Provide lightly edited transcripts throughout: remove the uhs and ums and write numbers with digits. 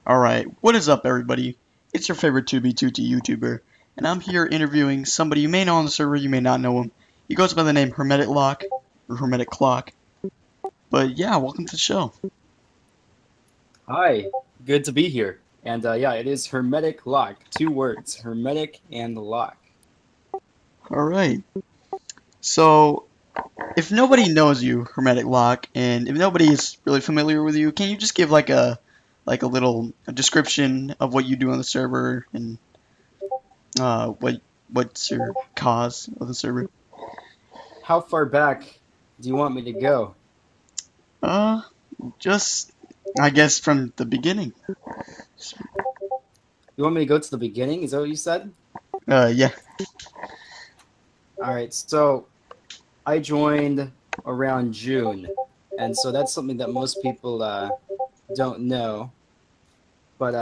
Alright, what is up everybody? It's your favorite 2B2T YouTuber, and I'm here interviewing somebody you may know on the server, you may not know him. He goes by the name Hermeticlock, or Hermeticlock. But yeah, welcome to the show. Hi, good to be here. And yeah, it is Hermetic Lock. 2 words, Hermetic and Lock. Alright, so if nobody knows you, Hermeticlock, and if nobody is really familiar with you, can you just give like a little description of what you do on the server and what's your cause of the server? How far back do you want me to go? Uh, just I guess from the beginning. You want me to go to the beginning? Is that what you said? Yeah. All right, so I joined around June. And so that's something that most people don't know. But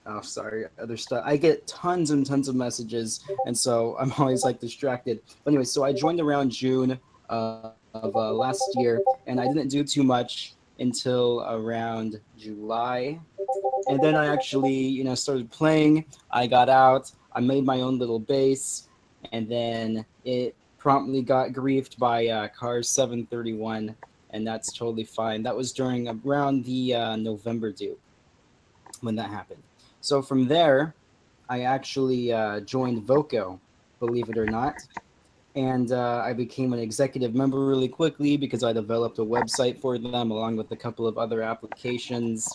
oh, sorry, other stuff. I get tons and tons of messages, and so I'm always like distracted. But anyway, so I joined around June of last year, and I didn't do too much until around July. And then I actually, started playing. I got out. I made my own little base, and then it promptly got griefed by Cars 731, and that's totally fine. That was during around the November due when that happened. So from there, I actually joined Voco, believe it or not. And I became an executive member really quickly because I developed a website for them along with a couple of other applications.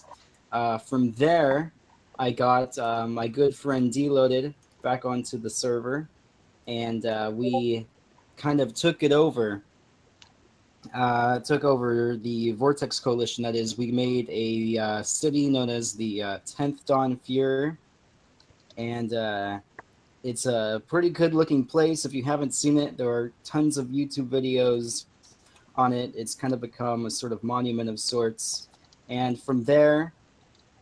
From there, I got my good friend deloaded back onto the server, and we kind of took it over. Took over the Vortex Coalition. That is, we made a city known as the 10th Dawn Fear, and it's a pretty good-looking place. If you haven't seen it, there are tons of YouTube videos on it. It's kind of become a sort of monument of sorts. And from there,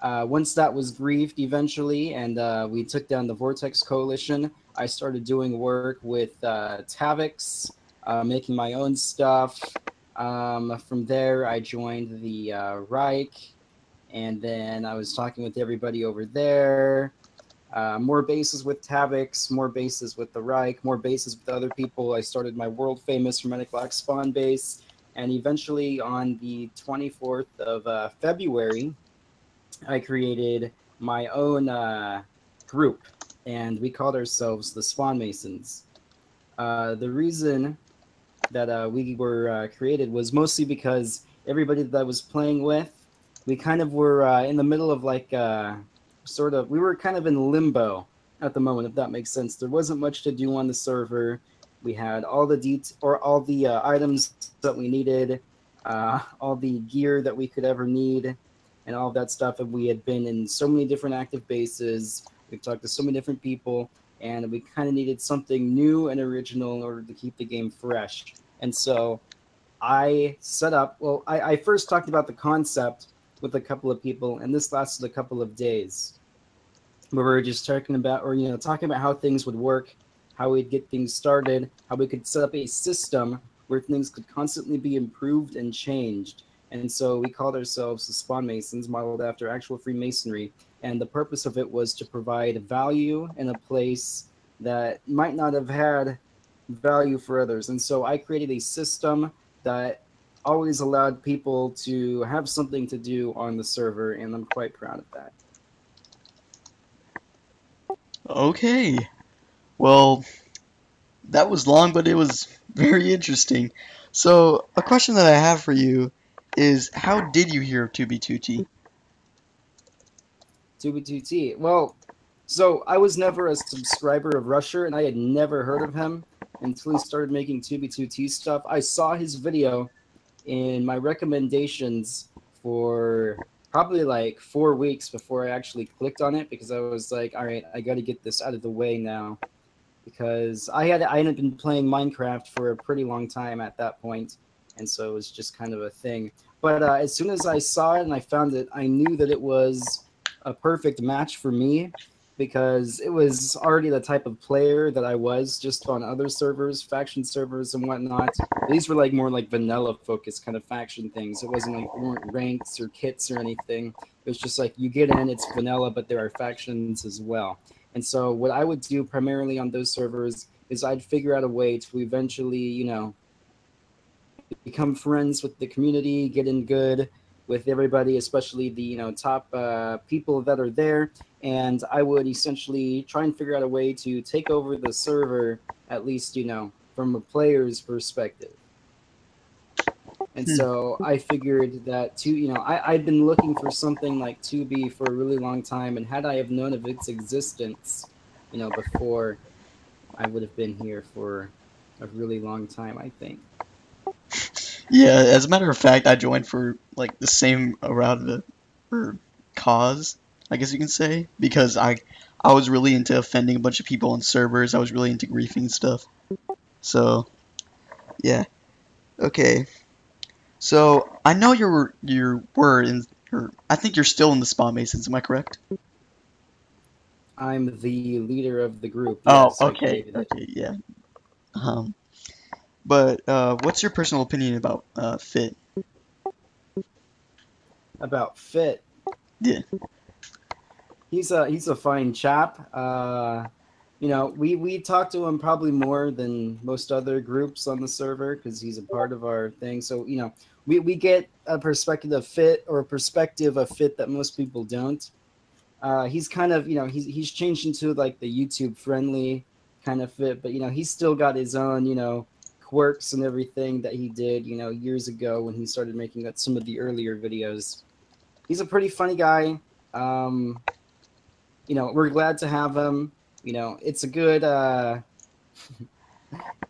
once that was grieved eventually, and we took down the Vortex Coalition, I started doing work with Tavix, making my own stuff. From there, I joined the Reich, and then I was talking with everybody over there. More bases with Tavix, more bases with the Reich, more bases with other people. I started my world-famous Hermeticlock spawn base, and eventually on the 24th of February, I created my own group, and we called ourselves the Spawn Masons. The reason that we were created was mostly because everybody that I was playing with, we kind of were in the middle of like we were kind of in limbo at the moment, if that makes sense. There wasn't much to do on the server. We had all the items that we needed, all the gear that we could ever need, and all of that stuff. And we had been in so many different active bases. We've talked to so many different people, and we kind of needed something new and original in order to keep the game fresh. And so I set up, well, I first talked about the concept with a couple of people, and this lasted a couple of days, where we were just talking about, talking about how things would work, how we'd get things started, how we could set up a system where things could constantly be improved and changed. And so we called ourselves the Spawn Masons, modeled after actual Freemasonry. And the purpose of it was to provide value in a place that might not have had value for others. And so I created a system that always allowed people to have something to do on the server, and I'm quite proud of that. Okay. Well, that was long, but it was very interesting. So, a question that I have for you is, how did you hear of 2B2T? 2B2T. Well, so I was never a subscriber of Rusher, and I had never heard of him until he started making 2B2T stuff. I saw his video in my recommendations for probably like 4 weeks before I actually clicked on it, because I was like, all right, I got to get this out of the way now, because I hadn't been playing Minecraft for a pretty long time at that point, and so it was just kind of a thing. But as soon as I saw it and I found it, I knew that it was a perfect match for me. because it was already the type of player that I was just on other servers, faction servers and whatnot. These were like more like vanilla focused kind of faction things. It wasn't like, there weren't ranks or kits or anything. It was just like you get in, it's vanilla, but there are factions as well. And so what I would do primarily on those servers is I'd figure out a way to eventually, become friends with the community, get in good with everybody, especially the top people that are there, and I would essentially try and figure out a way to take over the server, at least from a player's perspective. And Hmm. so I figured that I'd been looking for something like 2B for a really long time, and had I have known of its existence, before, I would have been here for a really long time, I think. Yeah, as a matter of fact, I joined for like the same around the or cause, I guess you can say, because I was really into offending a bunch of people on servers. I was really into griefing stuff. So yeah, okay. So I know you were in, or I think you're still in the Spawn Masons. Am I correct? I'm the leader of the group. Oh, Yes, I okay, created it. okay, yeah. Um, but what's your personal opinion about Fit? About Fit, Yeah. he's a fine chap. We talk to him probably more than most other groups on the server because he's a part of our thing. So we get a perspective of Fit, or a perspective of Fit that most people don't. He's kind of he's changed into like the YouTube friendly kind of Fit, but he's still got his own quirks and everything that he did years ago when he started making some of the earlier videos. He's a pretty funny guy. Um, we're glad to have him. It's a good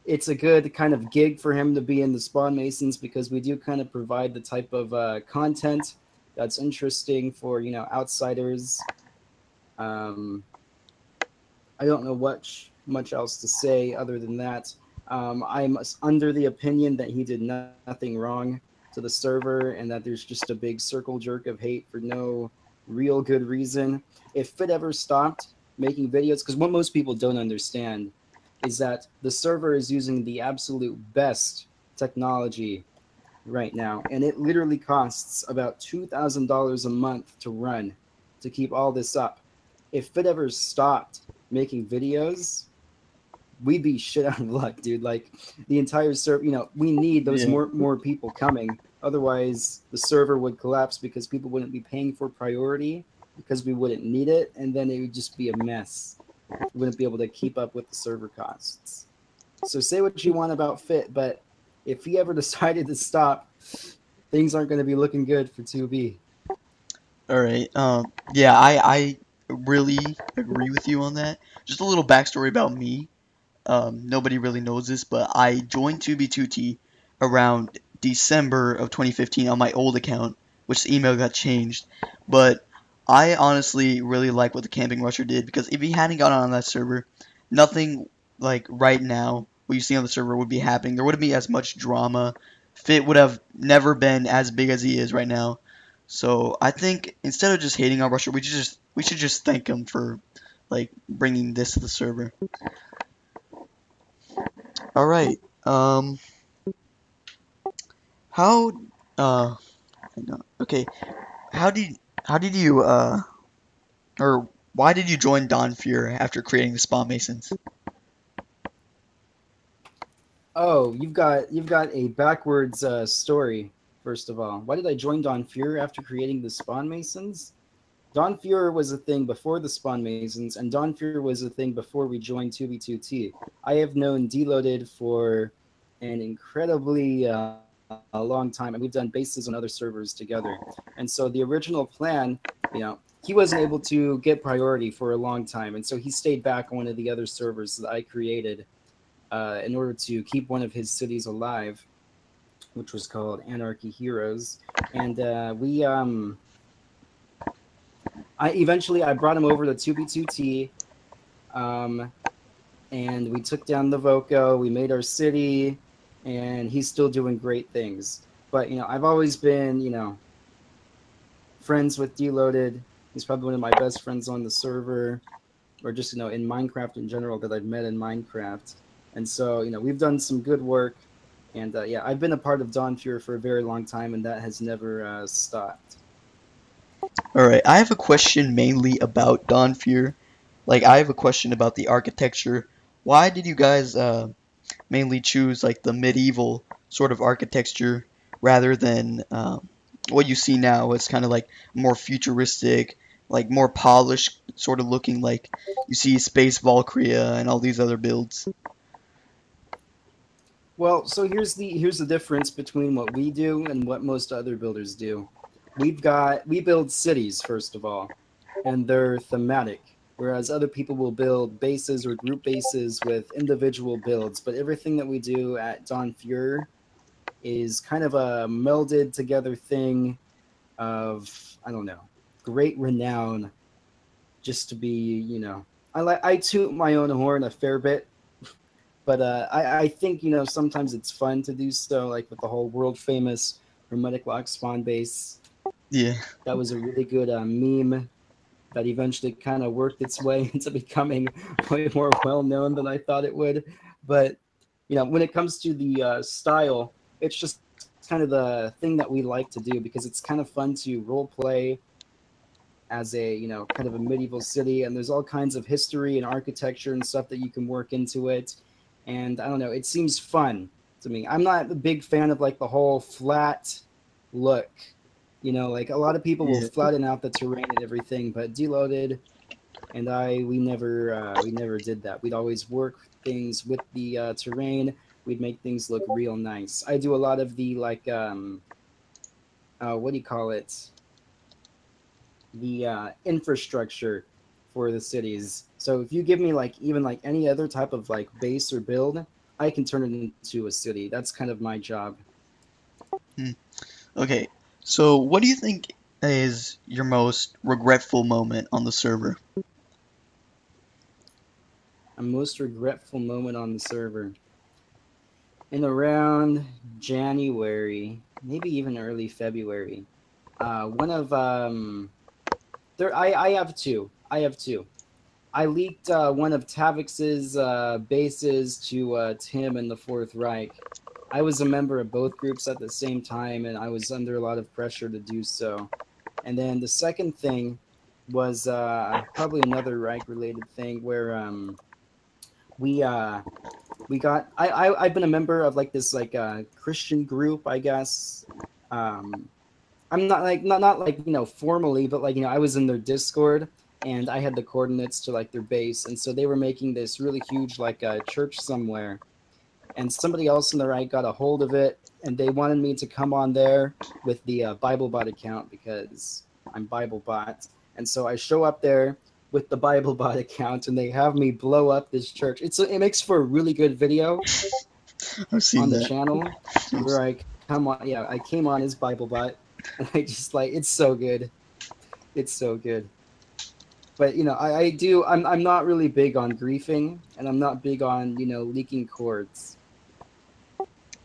it's a good kind of gig for him to be in the Spawn Masons, because we do kind of provide the type of content that's interesting for outsiders. Um, I don't know much else to say other than that. I'm under the opinion that he did nothing wrong to the server, and that there's just a big circle jerk of hate for no real good reason. If it ever stopped making videos, because what most people don't understand is that the server is using the absolute best technology right now, and it literally costs about $2,000 a month to run, to keep all this up. If it ever stopped making videos, we'd be shit out of luck, dude. Like, the entire server, we need those Yeah. more people coming. Otherwise, the server would collapse because people wouldn't be paying for priority, because we wouldn't need it, and then it would just be a mess. We wouldn't be able to keep up with the server costs. So say what you want about Fit, but if he ever decided to stop, things aren't going to be looking good for 2B. All right. Yeah, I really agree with you on that. Just a little backstory about me. Nobody really knows this, but I joined 2B2T around December of 2015 on my old account, which the email got changed. But I honestly really like what the Camping Rusher did, because if he hadn't gotten on that server, nothing like right now what you see on the server would be happening. There wouldn't be as much drama. Fit would have never been as big as he is right now. So I think instead of just hating on Rusher, we should just thank him for like bringing this to the server. All right. How hang on. Okay. How did how did you or why did you join Don Fuhr after creating the Spawn Masons? Oh, you've got a backwards story. First of all, why did I join Don Fuhr after creating the Spawn Masons? Don Fuhr was a thing before the Spawn Masons, and Don Fuhr was a thing before we joined 2B2T. I have known Deloaded for an incredibly a long time, and we've done bases on other servers together. And so the original plan, he wasn't able to get priority for a long time, and so he stayed back on one of the other servers that I created in order to keep one of his cities alive, which was called Anarchy Heroes. And I brought him over to 2B2T, and we took down the Voco. We made our city, and he's still doing great things. But I've always been friends with Deloaded. He's probably one of my best friends on the server. or just in Minecraft in general that I've met in Minecraft. And so we've done some good work, and yeah, I've been a part of Dawn Fury for a very long time, and that has never stopped. All right, I have a question mainly about Dawn Fear. Like, I have a question about the architecture. Why did you guys mainly choose like the medieval sort of architecture rather than what you see now? It's kind of like more futuristic, like more polished, sort of looking like you see Space Valkyria and all these other builds. Well, so here's the difference between what we do and what most other builders do. We build cities first of all, and they're thematic, whereas other people will build bases or group bases with individual builds. But everything that we do at Dawn Fury is kind of a melded together thing of, I don't know, great renown. Just to be, I toot my own horn a fair bit, but I think sometimes it's fun to do so, like with the whole world famous Hermeticlock spawn base. Yeah, That was a really good meme that eventually kind of worked its way into becoming way more well known than I thought it would. But when it comes to the style, it's just kind of the thing that we like to do because it's kind of fun to role play as a kind of a medieval city, and there's all kinds of history and architecture and stuff that you can work into it. And I don't know, it seems fun to me. I'm not a big fan of like the whole flat look. Like a lot of people will yeah. flatten out the terrain and everything, but Deloaded and we never did that. We'd always work things with the terrain. We'd make things look real nice. I do a lot of the like what do you call it? The infrastructure for the cities. So if you give me like even like any other type of like base or build, I can turn it into a city. That's kind of my job. Hmm. Okay, so what do you think is your most regretful moment on the server? A most regretful moment on the server. In around January, maybe even early February. One of there I have two. I have two. I leaked one of Tavix's bases to Tim in the Fourth Reich. I was a member of both groups at the same time, and I was under a lot of pressure to do so. And then the second thing was probably another Reich-related thing where we we got I've been a member of like this like Christian group, I guess. Um, I'm not like not like formally, but like I was in their Discord and I had the coordinates to like their base, and so they were making this really huge like church somewhere, and somebody else in the right got a hold of it, and they wanted me to come on there with the BibleBot account because I'm BibleBot, and so I show up there with the BibleBot account, and they have me blow up this church. It makes for a really good video I've seen on the that. channel where I come on. Yeah, I came on as BibleBot, and I just like it's so good. It's so good. But I do. I'm not really big on griefing, and I'm not big on leaking chords.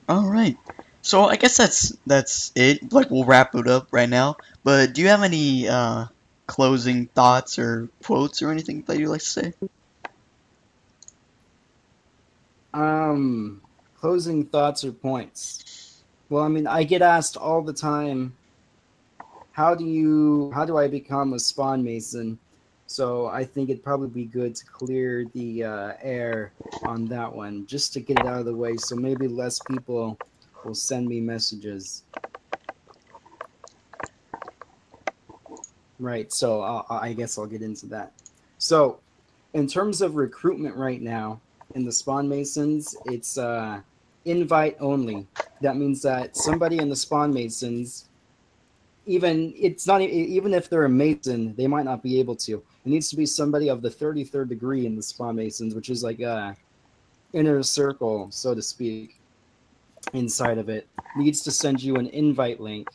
All right. So I guess that's it. Like we'll wrap it up right now. But do you have any closing thoughts or quotes or anything that you'd like to say? Um, Closing thoughts or points. Well, I mean, I get asked all the time, how do I become a spawn mason? So I think it'd probably be good to clear the air on that one, just to get it out of the way, so maybe less people will send me messages. Right. So I guess I'll get into that. So, in terms of recruitment right now in the Spawn Masons, it's invite only. That means that somebody in the Spawn Masons, even if they're a Mason, they might not be able to. It needs to be somebody of the 33rd degree in the Spawn Masons, which is like a inner circle, so to speak, inside of it. Needs to send you an invite link.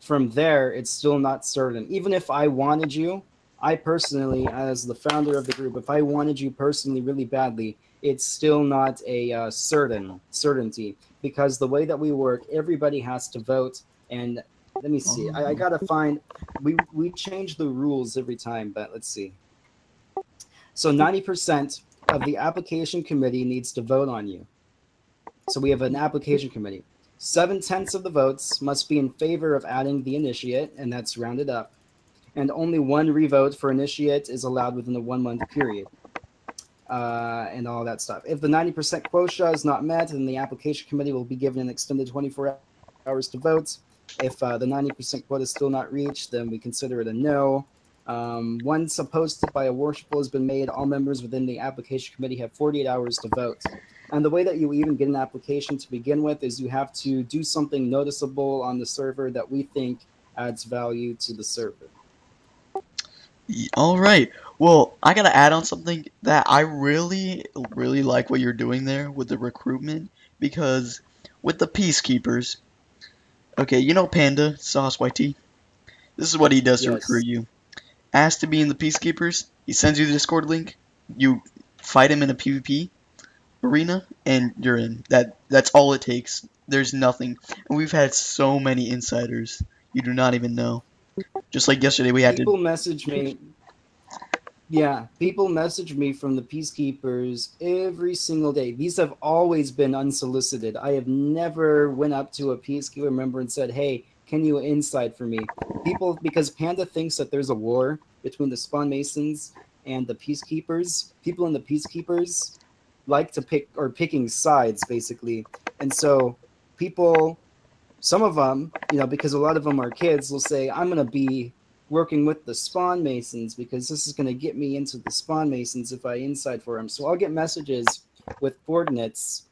From there, it's still not certain. Even if I wanted you, I personally, as the founder of the group, if I wanted you personally really badly, it's still not a certainty, because the way that we work, everybody has to vote. And let me see, I Oh, gotta find. We change the rules every time, but let's see. So 90% of the application committee needs to vote on you. So we have an application committee. 7/10 of the votes must be in favor of adding the initiate, and that's rounded up. And only one revote for initiate is allowed within a 1 month period. And all that stuff. If the 90% quota is not met, then the application committee will be given an extended 24 hours to vote. If the 90% quota is still not reached, then we consider it a no. Once a post by a worshipful has been made, all members within the application committee have 48 hours to vote. And the way that you even get an application to begin with is you have to do something noticeable on the server that we think adds value to the server. All right. Well, I gotta add on something that I really like what you're doing there with the recruitment because with the peacekeepers, okay, you know Panda Sauce YT. This is what he does to recruit Yes. you. Ask to be in the peacekeepers. He sends you the Discord link. You fight him in a PvP arena, and you're in. That's all it takes. There's nothing. And we've had so many insiders you do not even know. Just like yesterday, we had to. People message me. Yeah, people message me from the peacekeepers every single day. These have always been unsolicited. I have never went up to a peacekeeper member and said, "Hey, can you inside for me?" People, because Panda thinks that there's a war between the spawn masons and the peacekeepers. People in the peacekeepers like to picking sides basically, and so people, some of them, because a lot of them are kids, will say, "I'm gonna be working with the spawn masons because this is going to get me into the spawn masons if I inside for them." So I'll get messages with coordinates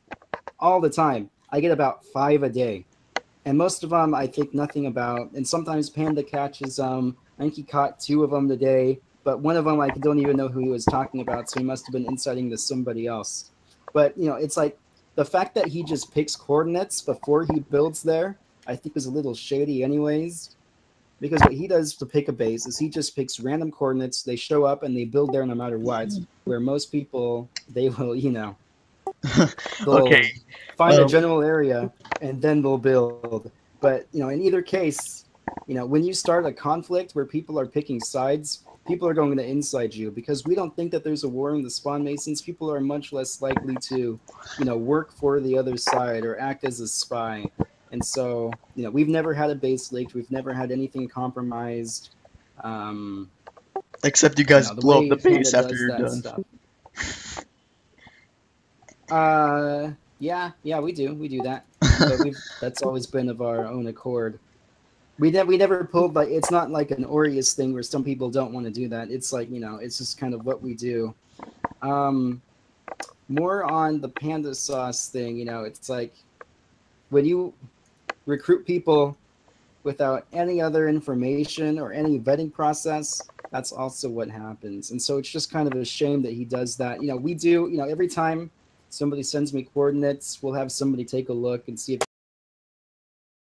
all the time. I get about 5 a day, and most of them I think nothing about. And sometimes Panda catches them. I think he caught 2 of them today, but one of them I don't even know who he was talking about, so he must have been inciting to somebody else. But it's like the fact that he just picks coordinates before he builds there, I think is a little shady anyways. Because what he does to pick a base is he just picks random coordinates. They show up and they build there no matter what. Where most people, they will, Okay. they'll find a general area and then they'll build. But in either case, when you start a conflict where people are picking sides, people are going to inside you because we don't think that there's a war in the spawn masons. People are much less likely to, work for the other side or act as a spy. And so, we've never had a base leaked. We've never had anything compromised. Except you guys The blow up the way Panda base after does you're that done. stuff. Yeah, we do that. But that's always been of our own accord. We never pulled, like, it's not like an Aureus thing where some people don't want to do that. It's like, it's just kind of what we do. More on the Panda Sauce thing, it's like when you recruit people without any other information or any vetting process, that's also what happens. And so it's just kind of a shame that he does that. We do, every time somebody sends me coordinates, we'll have somebody take a look and see if